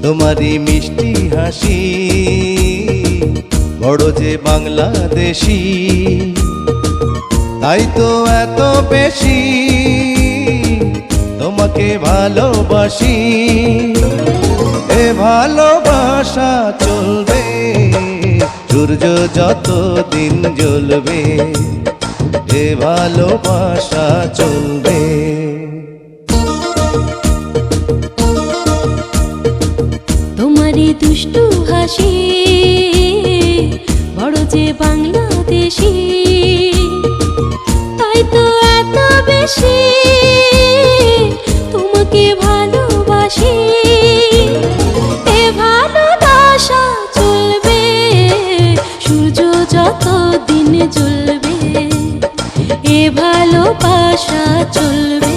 তোমারই মিষ্টি হাসি বড় যে বাংলাদেশি, তাই তো এত বেশি তোমাকে ভালোবাসি। এ ভালোবাসা চলবে সূর্য যত দিন জ্বলবে, এ ভালোবাসা চলবে। তোমারই দুষ্টু হাসি বড় যে বাংলাদেশি, তাই তো এত বেশি তোমাকে ভালোবাসি। এ ভালোবাসা চলবে সূর্য যত দিন জ্বলবে, এ ভালোবাসা চলবে।